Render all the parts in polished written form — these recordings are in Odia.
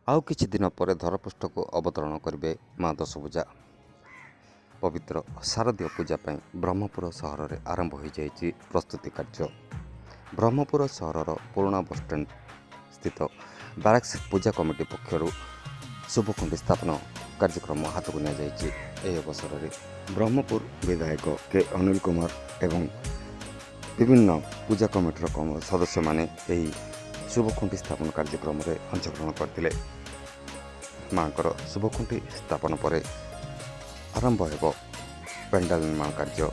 ଆଉ କିଛି ଦିନ ପରେ ଧରପୃଷ୍ଠକୁ ଅବତରଣ କରିବେ ମା ଦଶଭୁଜା। ପବିତ୍ର ଶାରଦୀୟ ପୂଜା ପାଇଁ ବ୍ରହ୍ମପୁର ସହରରେ ଆରମ୍ଭ ହୋଇଯାଇଛି ପ୍ରସ୍ତୁତି କାର୍ଯ୍ୟ। ବ୍ରହ୍ମପୁର ସହରର ପୁରୁଣା ବସ୍ଷ୍ଟାଣ୍ଡ ସ୍ଥିତ ବାରାକ୍ସ ପୂଜା କମିଟି ପକ୍ଷରୁ ଶୁଭଖୁଣ୍ଟି ସ୍ଥାପନ କାର୍ଯ୍ୟକ୍ରମ ହାତକୁ ନିଆଯାଇଛି। ଏହି ଅବସରରେ ବ୍ରହ୍ମପୁର ବିଧାୟକ କେ ଅନିଲ କୁମାର ଏବଂ ବିଭିନ୍ନ ପୂଜା କମିଟିର ସଦସ୍ୟମାନେ ଏହି ଶୁଭଖୁଣ୍ଟି ସ୍ଥାପନ କାର୍ଯ୍ୟକ୍ରମରେ ଅଂଶଗ୍ରହଣ କରିଥିଲେ। ମାଙ୍କର ଶୁଭଖୁଣ୍ଟି ସ୍ଥାପନ ପରେ ଆରମ୍ଭ ହେବ ପେଣ୍ଡାଲ ନିର୍ମାଣ କାର୍ଯ୍ୟ।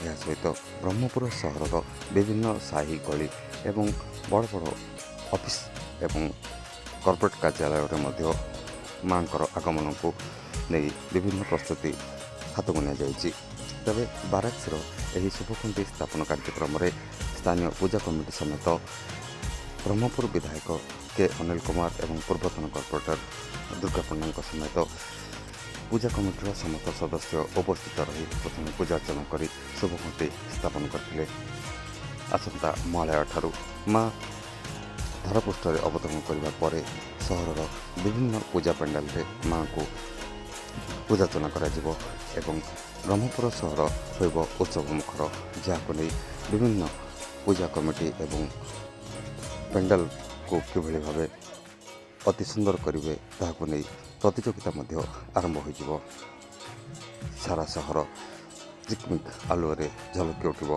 ଏହା ସହିତ ବ୍ରହ୍ମପୁର ସହରର ବିଭିନ୍ନ ସାହି ଗଳି ଏବଂ ବଡ଼ ବଡ଼ ଅଫିସ୍ ଏବଂ କର୍ପୋରେଟ୍ କାର୍ଯ୍ୟାଳୟରେ ମଧ୍ୟ ମାଙ୍କର ଆଗମନକୁ ନେଇ ବିଭିନ୍ନ ପ୍ରସ୍ତୁତି ହାତକୁ ନିଆଯାଇଛି। ତେବେ ବାରାକ୍ସର ଏହି ଶୁଭଖୁଣ୍ଟି ସ୍ଥାପନ କାର୍ଯ୍ୟକ୍ରମରେ ସ୍ଥାନୀୟ ପୂଜା କମିଟି ସମେତ ବ୍ରହ୍ମପୁର ବିଧାୟକ କେ ଅନିଲ କୁମାର ଏବଂ ପୂର୍ବତନ କର୍ପୋରେଟର ଦୁର୍ଗା ପଣ୍ଡାଙ୍କ ସମେତ ପୂଜା କମିଟିର ସମସ୍ତ ସଦସ୍ୟ ଉପସ୍ଥିତ ରହି ପ୍ରଥମେ ପୂଜା ଅର୍ଚ୍ଚନା କରି ଶୁଭଖୁଣ୍ଟି ସ୍ଥାପନ କରିଥିଲେ। ଆସନ୍ତା ମହାଳୟାଠାରୁ ମା ଧରାପୃଷ୍ଠରେ ଅବତରଣ କରିବା ପରେ ସହରର ବିଭିନ୍ନ ପୂଜା ପେଣ୍ଡାଲରେ ମାଙ୍କୁ ପୂଜାର୍ଚ୍ଚନା କରାଯିବ ଏବଂ ବ୍ରହ୍ମପୁର ସହର ହୋଇବ ଉତ୍ସବମୁଖର, ଯାହାକୁ ନେଇ ବିଭିନ୍ନ ପୂଜା କମିଟି ଏବଂ ପେଣ୍ଡାଲକୁ କିଭଳି ଭାବେ ଅତି ସୁନ୍ଦର କରିବେ ତାହାକୁ ନେଇ ପ୍ରତିଯୋଗିତା ମଧ୍ୟ ଆରମ୍ଭ ହୋଇଯିବ। ସାରା ସହର ଚିକ୍ମିକ୍ ଆଲୁଅରେ ଝଲକି ଉଠିବ।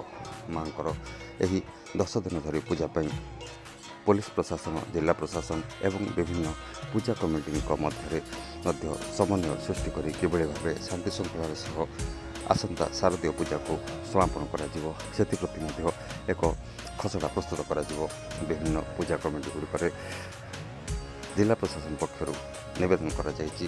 ମାଙ୍କର ଏହି 10 ଦିନ ଧରି ପୂଜା ପାଇଁ ପୋଲିସ ପ୍ରଶାସନ, ଜିଲ୍ଲା ପ୍ରଶାସନ ଏବଂ ବିଭିନ୍ନ ପୂଜା କମିଟିଙ୍କ ମଧ୍ୟରେ ମଧ୍ୟ ସମନ୍ୱୟ ସୃଷ୍ଟି କରି କିଭଳି ଭାବେ ଶାନ୍ତି ଶୃଙ୍ଖଳାର ସହ ଆସନ୍ତା ଶାରଦୀୟ ପୂଜାକୁ ସମାପନ କରାଯିବ ସେଥିପ୍ରତି ମଧ୍ୟ ଏକ ଖସଡ଼ା ପ୍ରସ୍ତୁତ କରାଯିବ। ବିଭିନ୍ନ ପୂଜା କମିଟି ଗୁଡ଼ିକରେ ଜିଲ୍ଲା ପ୍ରଶାସନ ପକ୍ଷରୁ ନିବେଦନ କରାଯାଇଛି।